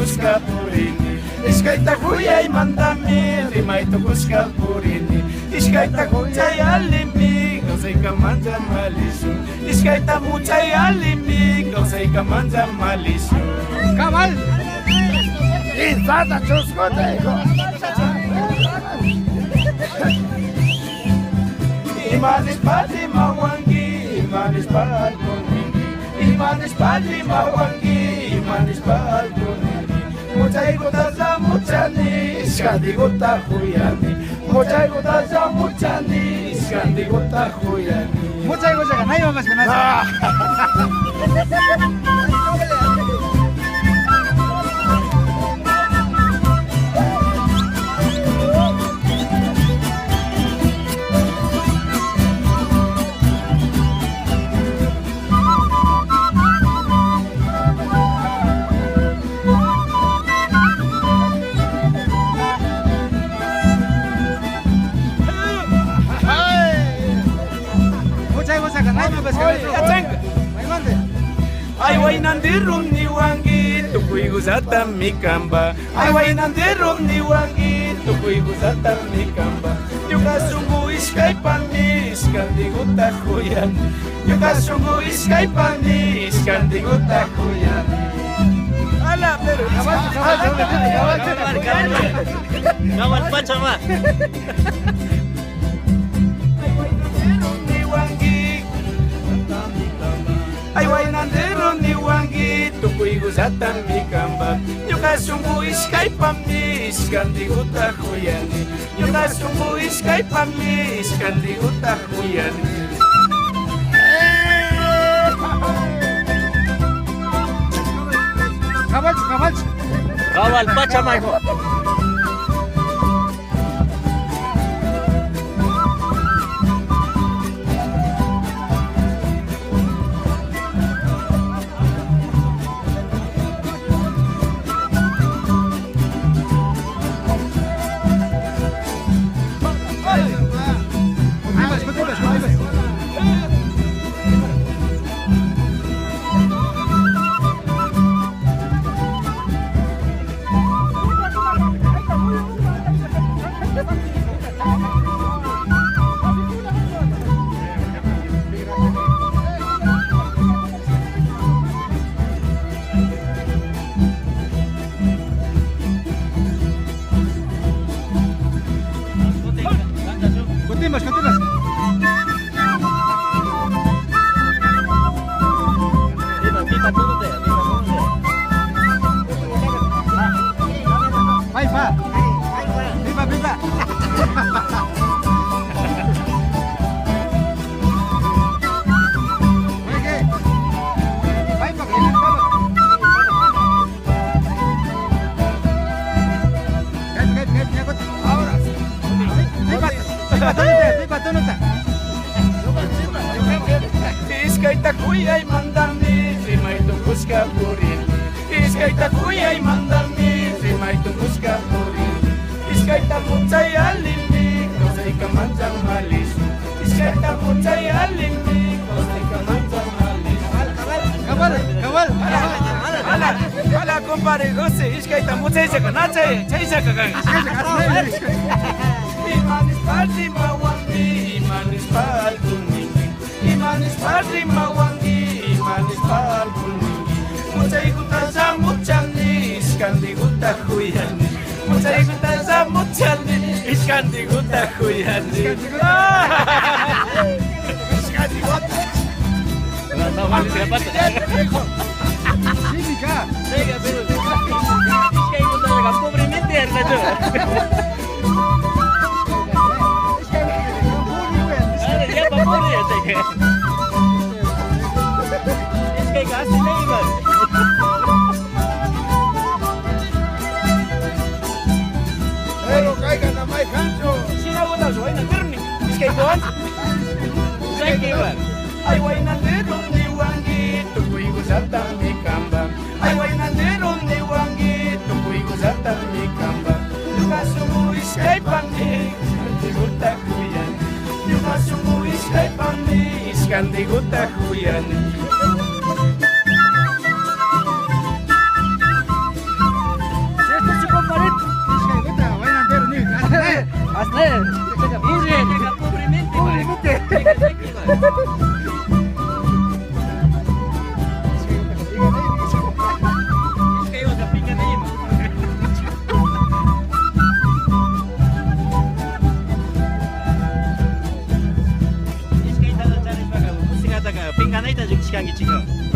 tukuska purini Iskayta kuyay mandami rimay tukuska purini Iskayta kuyay alimi Kausay ka manja malisyo Iskayta muchay alimi Kausay ka manja malisyo Kamal! Insata chuskote hijo Imanis pati mawangi Imanis pati konini Imanis pati mawangi Imanis pati konini Muchay gutaza muchani Iskandi guta huyani Muchay gutaza muchani Iskandi guta huyani Muchay gutaza nahi mamas kenasa Ay wainandirum ni wangi tukuy gusata mi kamba Ay wainandirum ni wangi tukuy gusata mi kamba Yuka sungu iskay pani iskandi guta kuyan Yuka sungu iskay pani iskandi guta kuyan Ala pero Kawan pacar mah Ay wainandero ni wangi tukuy gusatan mi kamba Yuka sungu iskay pami iskandi guta huyani Yuka sungu iskay pami iskandi guta huyani Kawal pacar mah Iskayta kuyay mandami rimay tukuska purini Iskayta kuyay mandami rimay tukuska purini Iskayta muchay alimi Kausay ka manjang malisyo Iskayta muchay alimi Kausay ka manjang malisyo Ala compadre Jose Iskayta muchay saka nachay Chay saka kang Imanis pati mawangi Imanis pal kuningi Imanis pati mawangi Imanis pal kuningi Muchay gutaza muchani Iskandi guta huyani Muchay gutaza muchani Iskandi guta huyani Iskandi guta No vale siapa Física. Venga, pero es que hay una de pobremente Arnaldo. Ya papá ya te que. Es que casi no iba. Pero caigan a más gancho. Si no botas buena carne. Es que igual. Sai que iba. Ay wainandero ni wangi tukuy gusata mi kamba Ay wainandero ni wangi tukuy gusata mi kamba Yuka sungu iskay pandi iskandi guta kuyan Yuka sungu iskay pandi iskandi guta kuyan Iskay ang gitsingyo.